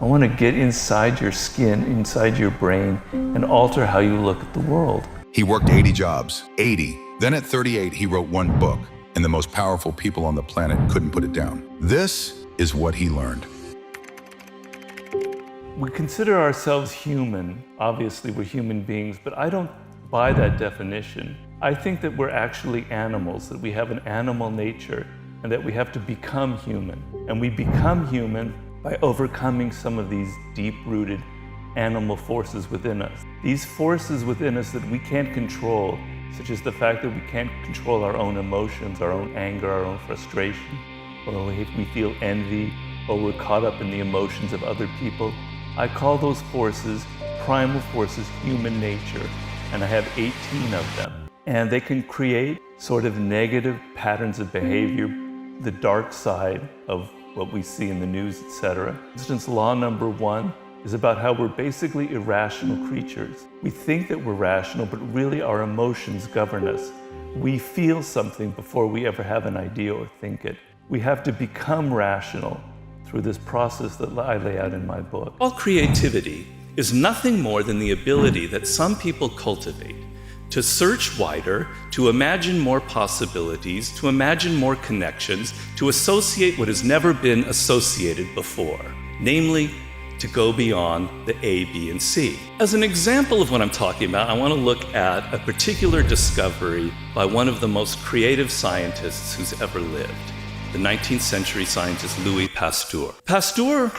I want to get inside your skin, inside your brain, and alter how you look at the world. He worked 80 jobs, 80. Then at 38, he wrote one book, and the most powerful people on the planet couldn't put it down. This is what he learned. We consider ourselves human. Obviously, we're human beings, but I don't buy that definition. I think that we're actually animals, that we have an animal nature, and that we have to become human. And we become human by overcoming some of these deep-rooted animal forces within us. These forces within us that we can't control, such as the fact that we can't control our own emotions, our own anger, our own frustration, or if we feel envy, or we're caught up in the emotions of other people. I call those forces, primal forces, human nature, and I have 18 of them. And they can create sort of negative patterns of behavior, the dark side of what we see in the news, etc. For instance, law number 1 is about how we're basically irrational creatures. We think that we're rational, but really our emotions govern us. We feel something before we ever have an idea or think it. We have to become rational through this process that I lay out in my book. All creativity is nothing more than the ability that some people cultivate to search wider, to imagine more possibilities, to imagine more connections, to associate what has never been associated before, namely, to go beyond the A, B, and C. As an example of what I'm talking about, I want to look at a particular discovery by one of the most creative scientists who's ever lived, the 19th century scientist Louis Pasteur. Pasteur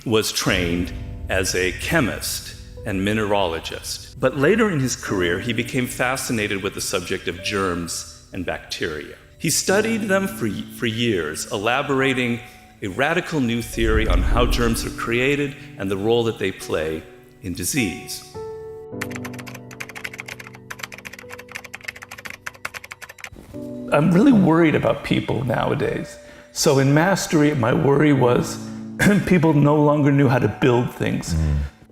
was trained as a chemist and mineralogist, but later in his career, he became fascinated with the subject of germs and bacteria. He studied them for years, elaborating a radical new theory on how germs are created and the role that they play in disease. I'm really worried about people nowadays. So in Mastery, my worry was people no longer knew how to build things,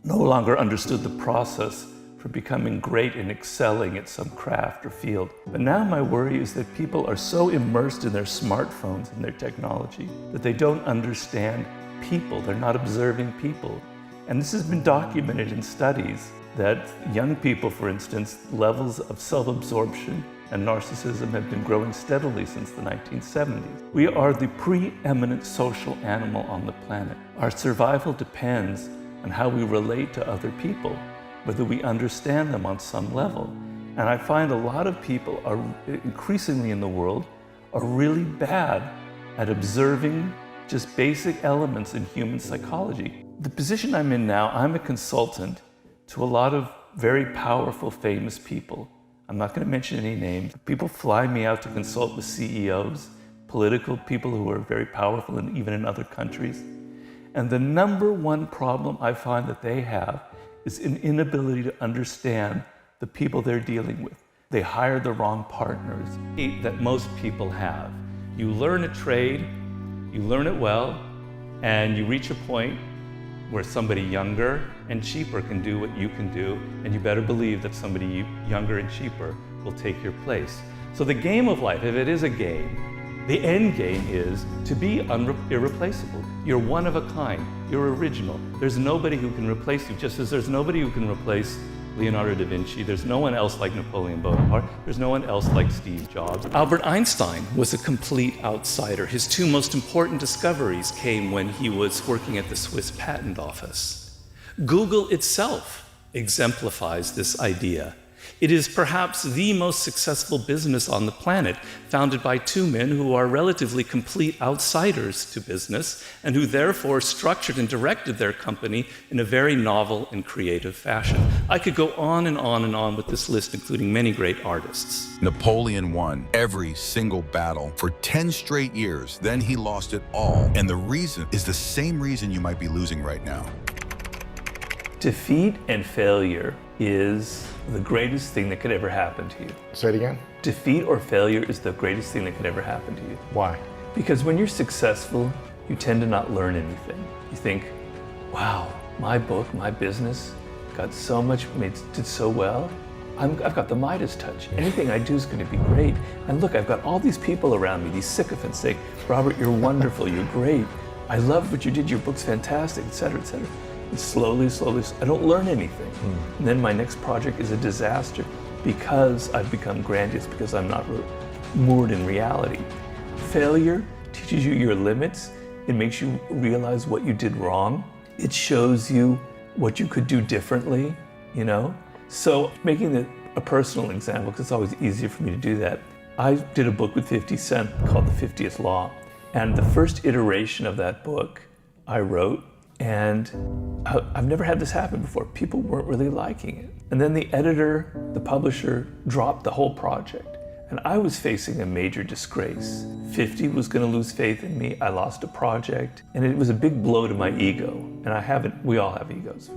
no longer understood the process for becoming great and excelling at some craft or field. But now my worry is that people are so immersed in their smartphones and their technology that they don't understand people. They're not observing people. And this has been documented in studies that young people, for instance, levels of self-absorption and narcissism have been growing steadily since the 1970s. We are the preeminent social animal on the planet. Our survival depends on how we relate to other people, whether we understand them on some level. And I find a lot of people are increasingly in the world are really bad at observing just basic elements in human psychology. The position I'm in now, I'm a consultant to a lot of very powerful, famous people. I'm not going to mention any names. People fly me out to consult with CEOs, political people who are very powerful and even in other countries. And the number one problem I find that they have is an inability to understand the people they're dealing with. They hire the wrong partners that most people have. You learn a trade, you learn it well, and you reach a point where somebody younger and cheaper can do what you can do, and you better believe that somebody younger and cheaper will take your place. So the game of life, if it is a game, the end game is to be irreplaceable. You're one of a kind, you're original. There's nobody who can replace you, just as there's nobody who can replace Leonardo da Vinci. There's no one else like Napoleon Bonaparte. There's no one else like Steve Jobs. Albert Einstein was a complete outsider. His two most important discoveries came when he was working at the Swiss Patent Office. Google itself exemplifies this idea. It is perhaps the most successful business on the planet, founded by two men who are relatively complete outsiders to business and who therefore structured and directed their company in a very novel and creative fashion. I could go on and on and on with this list, including many great artists. Napoleon won every single battle for 10 straight years. Then he lost it all. And the reason is the same reason you might be losing right now. Defeat and failure is the greatest thing that could ever happen to you. Say it again. Defeat or failure is the greatest thing that could ever happen to you. Why? Because when you're successful, you tend to not learn anything. You think, wow, my book, my business got so much, did so well. I've got the Midas touch. Anything I do is going to be great. And look, I've got all these people around me, these sycophants saying, Robert, you're wonderful, you're great. I love what you did, your book's fantastic, et cetera, et cetera. And slowly, I don't learn anything. And then my next project is a disaster because I've become grandiose, because I'm not moored in reality. Failure teaches you your limits. It makes you realize what you did wrong. It shows you what you could do differently, you know? So making it a personal example, because it's always easier for me to do that, I did a book with 50 Cent called The 50th Law. And the first iteration of that book I wrote, and I've never had this happen before. People weren't really liking it. And then the editor, the publisher, dropped the whole project. And I was facing a major disgrace. 50 was gonna lose faith in me. I lost a project. And it was a big blow to my ego. And we all have egos.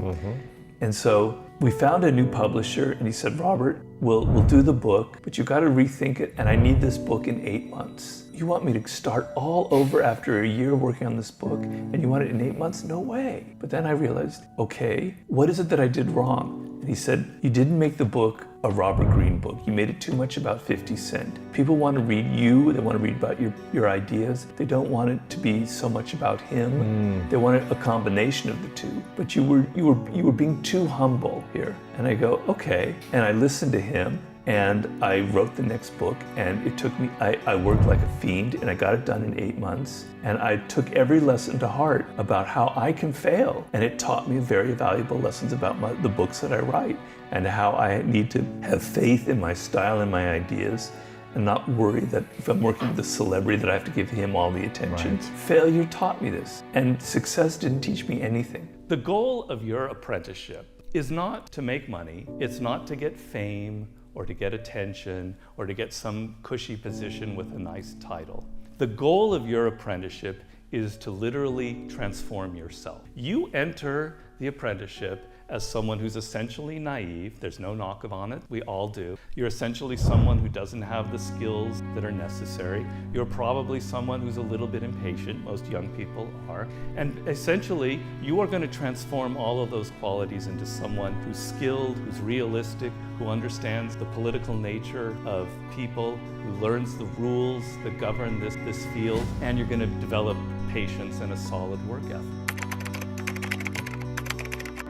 And so we found a new publisher, and he said, Robert, we'll do the book, but you gotta rethink it, and I need this book in 8 months. You want me to start all over after a year working on this book, and you want it in 8 months? No way. But then I realized, okay, what is it that I did wrong? And he said, you didn't make the book a Robert Greene book. You made it too much about 50 Cent. People want to read you, they want to read about your ideas. They don't want it to be so much about him. They want a combination of the two. But you were being too humble here. And I go, okay. And I listened to him, and I wrote the next book, and it took me, I worked like a fiend, and I got it done in 8 months. And I took every lesson to heart about how I can fail. And it taught me very valuable lessons about the books that I write, and how I need to have faith in my style and my ideas, and not worry that if I'm working with a celebrity that I have to give him all the attention. Right. Failure taught me this, and success didn't teach me anything. The goal of your apprenticeship is not to make money, it's not to get fame, or to get attention, or to get some cushy position with a nice title. The goal of your apprenticeship is to literally transform yourself. You enter the apprenticeship as someone who's essentially naive. There's no knock on it, we all do. You're essentially someone who doesn't have the skills that are necessary. You're probably someone who's a little bit impatient, most young people are. And essentially, you are going to transform all of those qualities into someone who's skilled, who's realistic, who understands the political nature of people, who learns the rules that govern this field, and you're going to develop patience and a solid work ethic.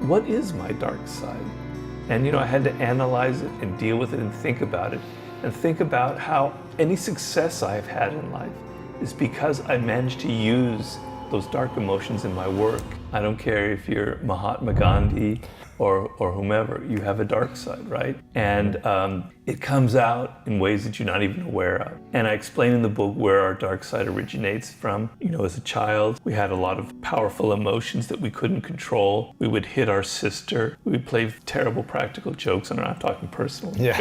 What is my dark side? And I had to analyze it and deal with it and think about it, and think about how any success I've had in life is because I managed to use those dark emotions in my work. I don't care if you're Mahatma Gandhi or whomever, you have a dark side, right? And it comes out in ways that you're not even aware of. And I explain in the book where our dark side originates from. As a child, we had a lot of powerful emotions that we couldn't control. We would hit our sister. We would play terrible practical jokes, and I'm not talking personally. Yeah.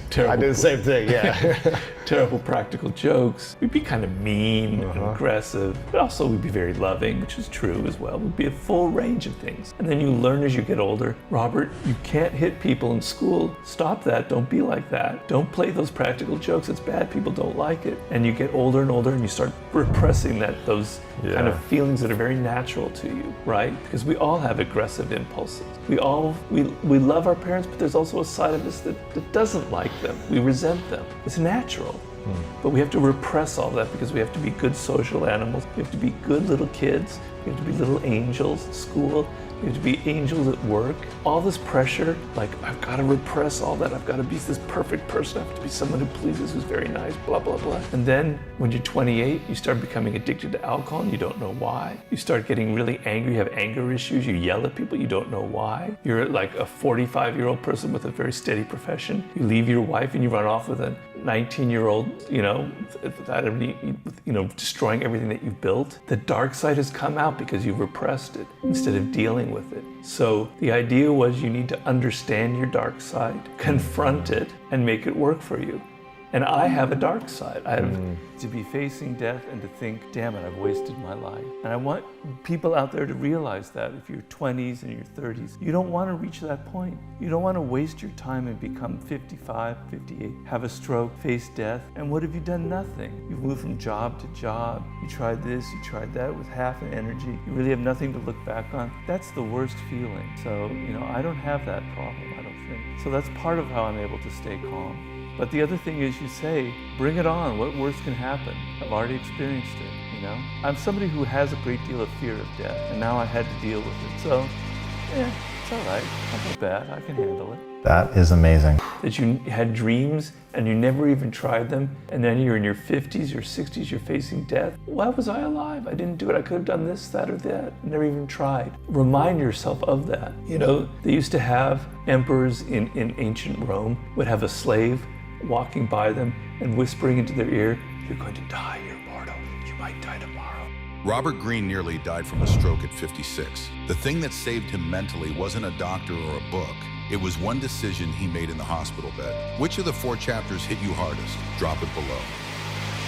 Terrible, I did the same thing, yeah. Terrible practical jokes. We'd be kind of mean and aggressive, but also we'd be very loving, which is true as well. We'd be a full range of things. And then you learn as you get older, Robert, you can't hit people in school. Stop that, don't be like that. Don't play those practical jokes, it's bad, people don't like it. And you get older and older, and you start repressing those kind of feelings that are very natural to you, right? Because we all have aggressive impulses. We love our parents, but there's also a side of us that doesn't like them. We resent them. It's natural. But we have to repress all that because we have to be good social animals. We have to be good little kids. We have to be little angels at school. We have to be angels at work. All this pressure, like I've got to repress all that. I've got to be this perfect person. I have to be someone who pleases, who's very nice, blah, blah, blah. And then when you're 28, you start becoming addicted to alcohol and you don't know why. You start getting really angry, you have anger issues, you yell at people, you don't know why. You're like a 45-year-old person with a very steady profession. You leave your wife and you run off with a 19-year-old, destroying everything that you've built. The dark side has come out because you've repressed it instead of dealing with it. So the idea was you need to understand your dark side, confront it, and make it work for you. And I have a dark side. I have to be facing death and to think, damn it, I've wasted my life. And I want people out there to realize that if you're 20s and your 30s, you don't want to reach that point. You don't want to waste your time and become 55, 58, have a stroke, face death. And what have you done? Nothing. You've moved from job to job. You tried this, you tried that with half an energy. You really have nothing to look back on. That's the worst feeling. So, I don't have that problem, I don't think. So that's part of how I'm able to stay calm. But the other thing is you say, bring it on, what worse can happen? I've already experienced it. you know? I'm somebody who has a great deal of fear of death, and now I had to deal with it. So, it's all right. Not so bad. I can handle it. That is amazing. That you had dreams and you never even tried them, and then you're in your 50s or 60s, you're facing death. Why was I alive? I didn't do it. I could have done this, that, or that. Never even tried. Remind yourself of that. You know, they used to have emperors in ancient Rome would have a slave walking by them and whispering into their ear, "You're going to die, you're mortal. You might die tomorrow." Robert Greene nearly died from a stroke at 56. The thing that saved him mentally wasn't a doctor or a book. It was one decision he made in the hospital bed. Which of the 4 chapters hit you hardest? Drop it below.